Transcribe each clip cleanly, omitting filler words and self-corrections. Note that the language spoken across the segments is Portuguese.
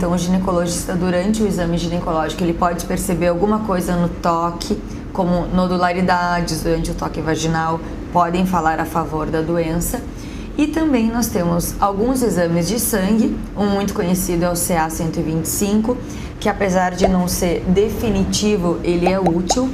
então o ginecologista, durante o exame ginecológico, ele pode perceber alguma coisa no toque, como nodularidades durante o toque vaginal, podem falar a favor da doença. E também nós temos alguns exames de sangue, um muito conhecido é o CA-125, que apesar de não ser definitivo, ele é útil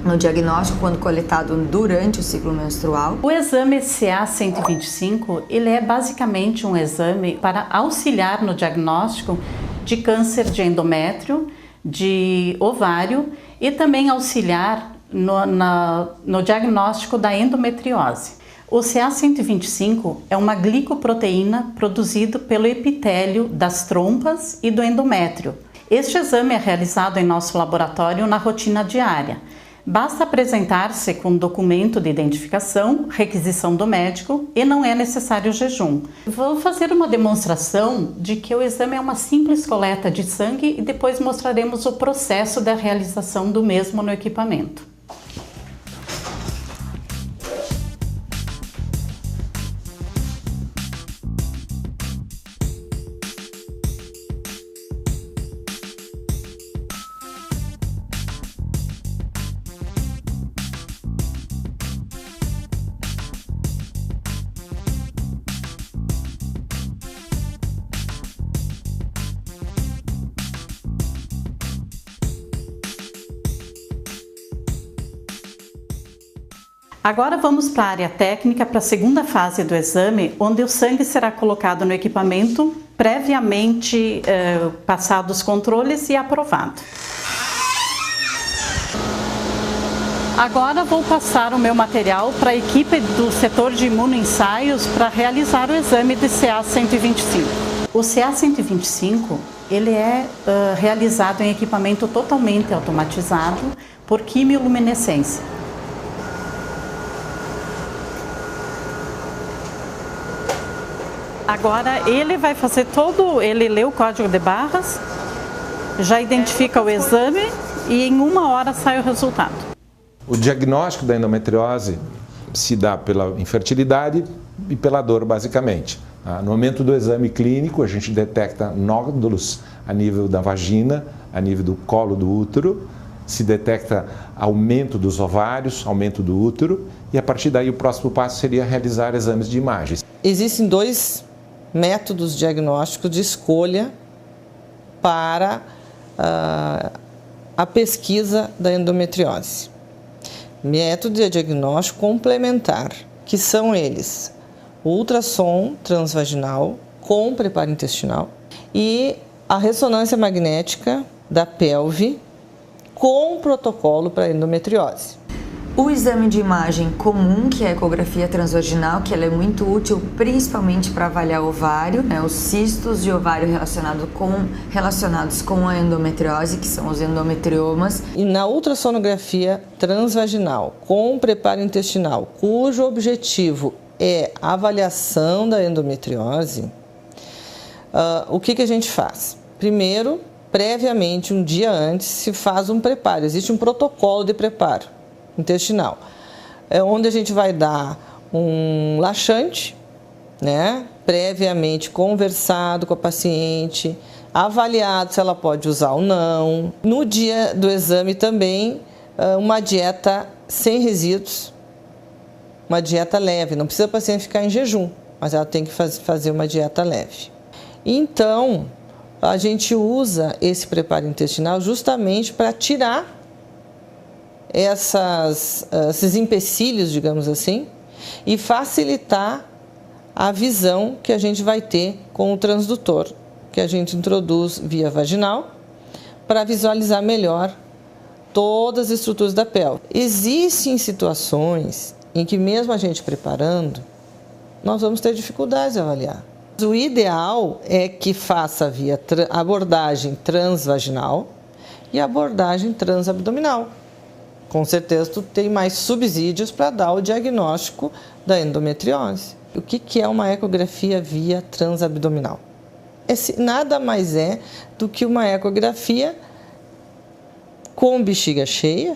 no diagnóstico quando coletado durante o ciclo menstrual. O exame CA-125, ele é basicamente um exame para auxiliar no diagnóstico de câncer de endométrio, de ovário e também auxiliar no diagnóstico da endometriose. O CA-125 é uma glicoproteína produzida pelo epitélio das trompas e do endométrio. Este exame é realizado em nosso laboratório na rotina diária. Basta apresentar-se com documento de identificação, requisição do médico e não é necessário jejum. Vou fazer uma demonstração de que o exame é uma simples coleta de sangue e depois mostraremos o processo da realização do mesmo no equipamento. Agora vamos para a área técnica, para a segunda fase do exame, onde o sangue será colocado no equipamento, previamente passados os controles e aprovado. Agora vou passar o meu material para a equipe do setor de imunoensaios para realizar o exame de CA-125. O CA-125 ele é realizado em equipamento totalmente automatizado por quimioluminescência. Agora ele vai fazer ele lê o código de barras, já identifica o exame e em 1 hora sai o resultado. O diagnóstico da endometriose se dá pela infertilidade e pela dor, basicamente. No momento do exame clínico, a gente detecta nódulos a nível da vagina, a nível do colo do útero, se detecta aumento dos ovários, aumento do útero, e a partir daí o próximo passo seria realizar exames de imagens. Existem 2 métodos diagnósticos de escolha para a pesquisa da endometriose. Método de diagnóstico complementar, que são eles: o ultrassom transvaginal com preparo intestinal e a ressonância magnética da pelve com protocolo para endometriose. O exame de imagem comum, que é a ecografia transvaginal, que ela é muito útil principalmente para avaliar o ovário, os cistos de ovário relacionados com a endometriose, que são os endometriomas. E na ultrassonografia transvaginal com preparo intestinal, cujo objetivo é a avaliação da endometriose, o que a gente faz? Primeiro, previamente, um dia antes, se faz um preparo. Existe um protocolo de preparo intestinal, onde a gente vai dar um laxante, previamente conversado com a paciente, avaliado se ela pode usar ou não. No dia do exame também, uma dieta sem resíduos, uma dieta leve, não precisa a paciente ficar em jejum, mas ela tem que fazer uma dieta leve. Então, a gente usa esse preparo intestinal justamente para tirar esses empecilhos, digamos assim, e facilitar a visão que a gente vai ter com o transdutor, que a gente introduz via vaginal, para visualizar melhor todas as estruturas da pelve. Existem situações em que mesmo a gente preparando, nós vamos ter dificuldades de avaliar. O ideal é que faça via abordagem transvaginal e abordagem transabdominal. Com certeza tu tem mais subsídios para dar o diagnóstico da endometriose. O que é uma ecografia via transabdominal? Nada mais é do que uma ecografia com bexiga cheia,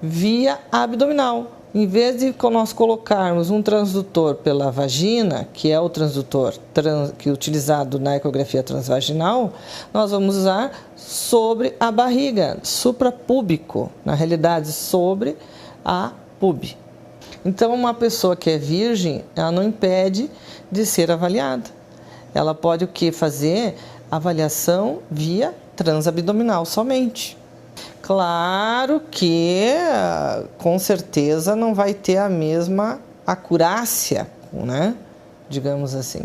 via abdominal, Em vez de nós colocarmos um transdutor pela vagina, que é o transdutor que é utilizado na ecografia transvaginal, nós vamos usar sobre a barriga, suprapúbico, na realidade sobre a pube. Então, uma pessoa que é virgem, ela não impede de ser avaliada. Ela pode o quê? Fazer avaliação via transabdominal somente. Claro que, com certeza, não vai ter a mesma acurácia, né? Digamos assim,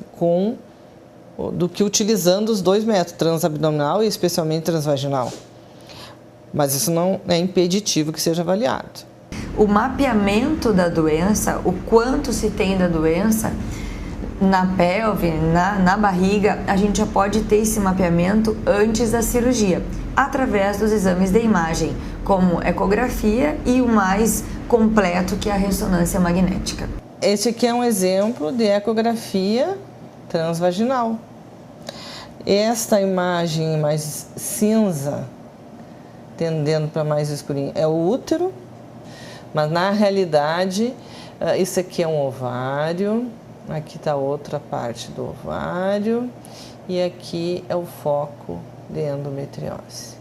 do que utilizando os dois métodos, transabdominal e especialmente transvaginal. Mas isso não é impeditivo que seja avaliado. O mapeamento da doença, o quanto se tem da doença na pelve, na barriga, a gente já pode ter esse mapeamento antes da cirurgia, através dos exames de imagem, como ecografia e o mais completo, que é a ressonância magnética. Este aqui é um exemplo de ecografia transvaginal. Esta imagem mais cinza, tendendo para mais escurinho, é o útero, mas na realidade, isso aqui é um ovário, aqui está outra parte do ovário e aqui é o foco de endometriose.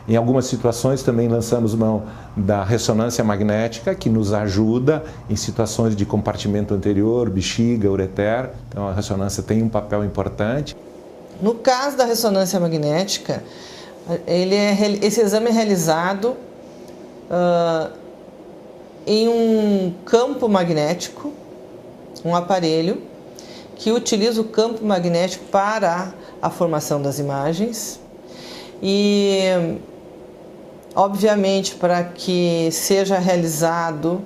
Em algumas situações também lançamos mão da ressonância magnética, que nos ajuda em situações de compartimento anterior, bexiga, ureter. Então a ressonância tem um papel importante. No caso da ressonância magnética, esse exame é realizado em um campo magnético, um aparelho que utiliza o campo magnético para a formação das imagens e, obviamente, para que seja realizado,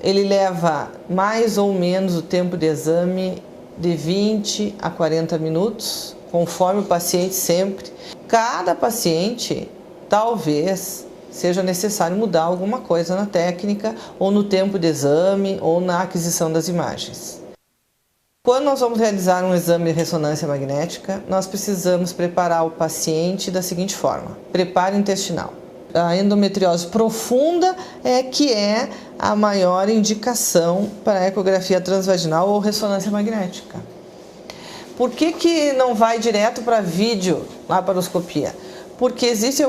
ele leva mais ou menos o tempo de exame de 20 a 40 minutos, conforme o paciente sempre. Cada paciente, talvez, seja necessário mudar alguma coisa na técnica, ou no tempo de exame, ou na aquisição das imagens. Quando nós vamos realizar um exame de ressonância magnética, nós precisamos preparar o paciente da seguinte forma: preparo intestinal. A endometriose profunda que é a maior indicação para a ecografia transvaginal ou ressonância magnética. Por que não vai direto para vídeo, laparoscopia? Porque existem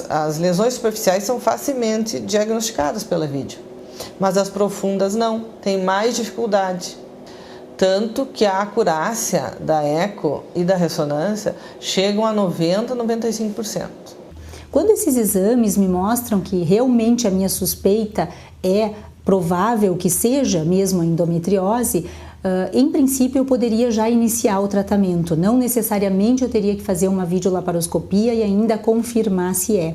as lesões superficiais são facilmente diagnosticadas pela vídeo, mas as profundas não, tem mais dificuldade. Tanto que a acurácia da eco e da ressonância chegam a 90%, 95%. Quando esses exames me mostram que realmente a minha suspeita é provável que seja mesmo a endometriose, em princípio eu poderia já iniciar o tratamento. Não necessariamente eu teria que fazer uma videolaparoscopia e ainda confirmar se é.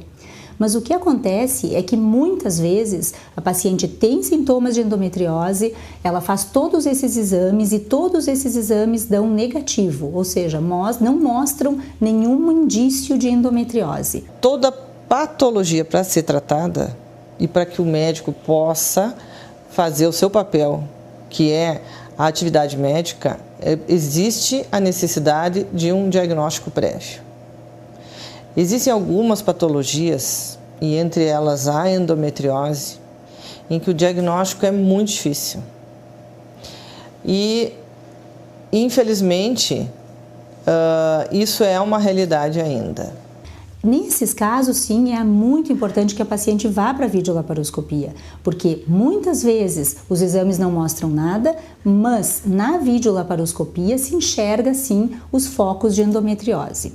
Mas o que acontece é que muitas vezes a paciente tem sintomas de endometriose, ela faz todos esses exames e todos esses exames dão negativo, ou seja, não mostram nenhum indício de endometriose. Toda patologia para ser tratada e para que o médico possa fazer o seu papel, que é a atividade médica, existe a necessidade de um diagnóstico prévio. Existem algumas patologias, e entre elas a endometriose, em que o diagnóstico é muito difícil. E, infelizmente, isso é uma realidade ainda. Nesses casos, sim, é muito importante que a paciente vá para a videolaparoscopia, porque muitas vezes os exames não mostram nada, mas na videolaparoscopia se enxerga, sim, os focos de endometriose.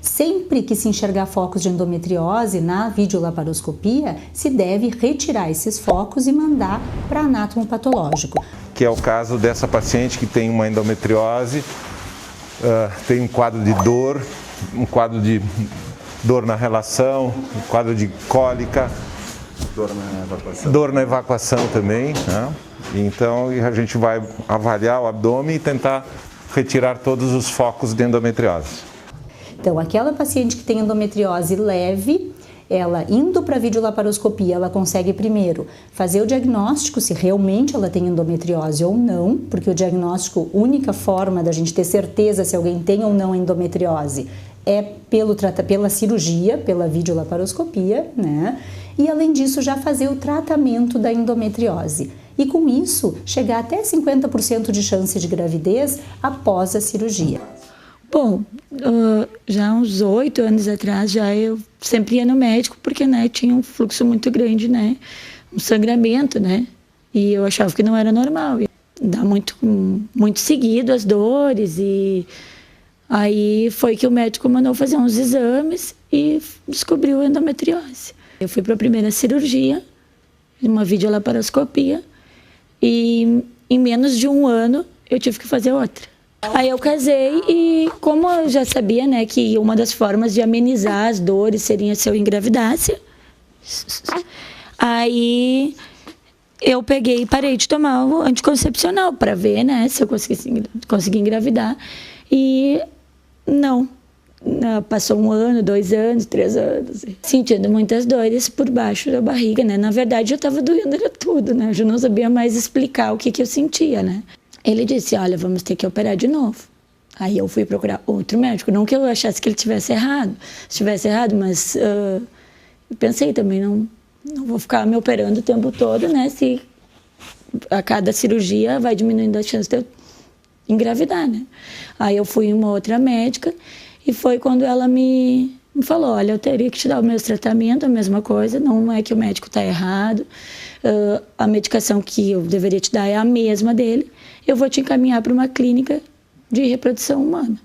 Sempre que se enxergar focos de endometriose na videolaparoscopia, se deve retirar esses focos e mandar para anátomo patológico. Que é o caso dessa paciente que tem uma endometriose, tem um quadro de dor, um quadro de dor na relação, um quadro de cólica, dor na evacuação também, né? Então a gente vai avaliar o abdômen e tentar retirar todos os focos de endometriose. Então, aquela paciente que tem endometriose leve, ela indo para a videolaparoscopia, ela consegue primeiro fazer o diagnóstico se realmente ela tem endometriose ou não, porque o diagnóstico, única forma da gente ter certeza se alguém tem ou não endometriose é pela cirurgia, pela videolaparoscopia, né? e além disso já fazer o tratamento da endometriose. E com isso, chegar até 50% de chance de gravidez após a cirurgia. Bom, já uns 8 anos atrás, eu sempre ia no médico porque, né, tinha um fluxo muito grande, né, um sangramento, né, e eu achava que não era normal. Dá muito seguido as dores e aí foi que o médico mandou fazer uns exames e descobriu endometriose. Eu fui para a primeira cirurgia, uma videolaparoscopia, e em menos de um ano eu tive que fazer outra. Aí eu casei e como eu já sabia, né, que uma das formas de amenizar as dores seria se eu engravidasse, aí eu peguei e parei de tomar o anticoncepcional para ver, né, se eu conseguia engravidar. E não, passou 1 ano, 2 anos, 3 anos, sentindo muitas dores por baixo da barriga, né. Na verdade, eu estava doendo era tudo, né, eu já não sabia mais explicar o que eu sentia, né. Ele disse, olha, vamos ter que operar de novo. Aí eu fui procurar outro médico, não que eu achasse que ele tivesse errado, mas eu pensei também, não vou ficar me operando o tempo todo, né, se a cada cirurgia vai diminuindo a chance de eu engravidar, né. Aí eu fui em uma outra médica e foi quando ela me falou, olha, eu teria que te dar o mesmo tratamento, a mesma coisa, não é que o médico está errado, a medicação que eu deveria te dar é a mesma dele, eu vou te encaminhar para uma clínica de reprodução humana,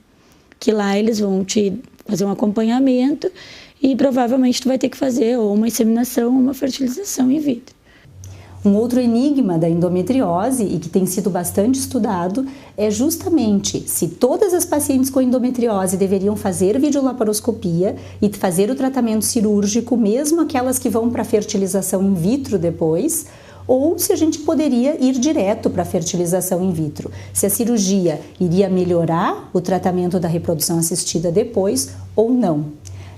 que lá eles vão te fazer um acompanhamento e provavelmente tu vai ter que fazer ou uma inseminação ou uma fertilização in vitro. Um outro enigma da endometriose, e que tem sido bastante estudado, é justamente se todas as pacientes com endometriose deveriam fazer videolaparoscopia e fazer o tratamento cirúrgico, mesmo aquelas que vão para a fertilização in vitro depois, ou se a gente poderia ir direto para a fertilização in vitro. Se a cirurgia iria melhorar o tratamento da reprodução assistida depois ou não.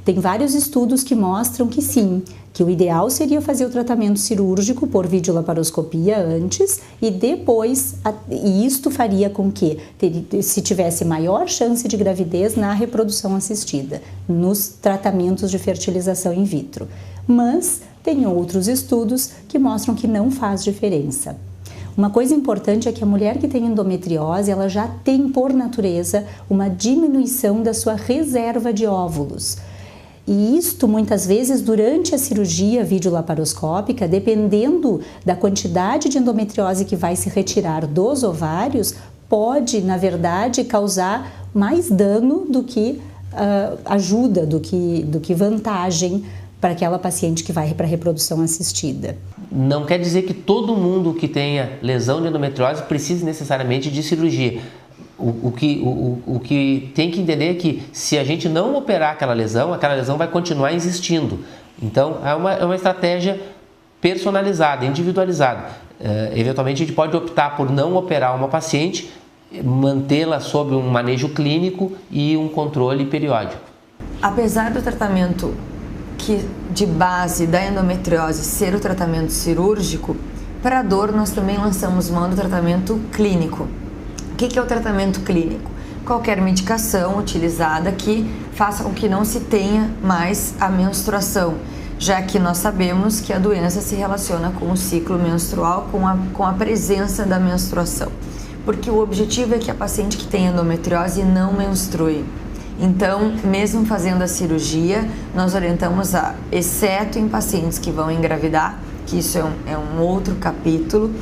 Tem vários estudos que mostram que sim, que o ideal seria fazer o tratamento cirúrgico por videolaparoscopia antes e depois, e isto faria com que se tivesse maior chance de gravidez na reprodução assistida, nos tratamentos de fertilização in vitro. Mas tem outros estudos que mostram que não faz diferença. Uma coisa importante é que a mulher que tem endometriose, ela já tem por natureza uma diminuição da sua reserva de óvulos. E isto, muitas vezes, durante a cirurgia videolaparoscópica, dependendo da quantidade de endometriose que vai se retirar dos ovários, pode, na verdade, causar mais dano do que ajuda, do que vantagem para aquela paciente que vai para a reprodução assistida. Não quer dizer que todo mundo que tenha lesão de endometriose precise necessariamente de cirurgia. O que tem que entender é que se a gente não operar aquela lesão vai continuar existindo. Então, é uma estratégia personalizada, individualizada. Eventualmente, a gente pode optar por não operar uma paciente, mantê-la sob um manejo clínico e um controle periódico. Apesar do tratamento de base da endometriose ser o tratamento cirúrgico, para a dor nós também lançamos mão do tratamento clínico. O que é o tratamento clínico? Qualquer medicação utilizada que faça com que não se tenha mais a menstruação, já que nós sabemos que a doença se relaciona com o ciclo menstrual, com a presença da menstruação. Porque o objetivo é que a paciente que tem endometriose não menstrue. Então, mesmo fazendo a cirurgia, nós orientamos exceto em pacientes que vão engravidar, que isso é um outro capítulo,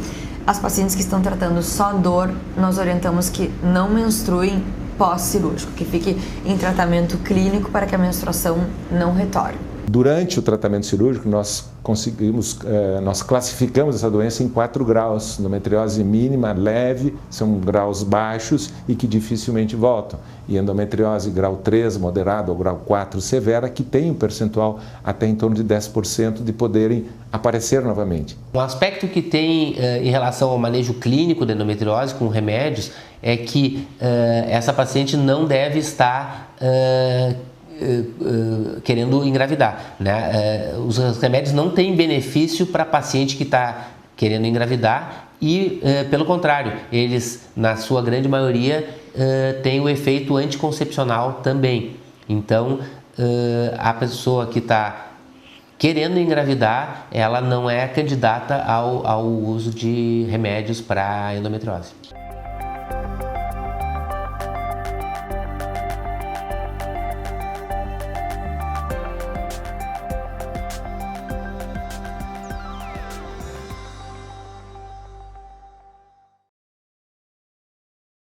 as pacientes que estão tratando só dor, nós orientamos que não menstruem pós-cirúrgico, que fique em tratamento clínico para que a menstruação não retorne. Durante o tratamento cirúrgico, nós classificamos essa doença em 4 graus. Endometriose mínima, leve, são graus baixos e que dificilmente voltam. E endometriose grau 3, moderado, ou grau 4, severa, que tem um percentual até em torno de 10% de poderem aparecer novamente. Um aspecto que tem em relação ao manejo clínico da endometriose com remédios é que essa paciente não deve estar querendo engravidar, né? Os remédios não têm benefício para a paciente que está querendo engravidar e, pelo contrário, eles, na sua grande maioria, têm o efeito anticoncepcional também. Então, a pessoa que está querendo engravidar, ela não é candidata ao uso de remédios para endometriose.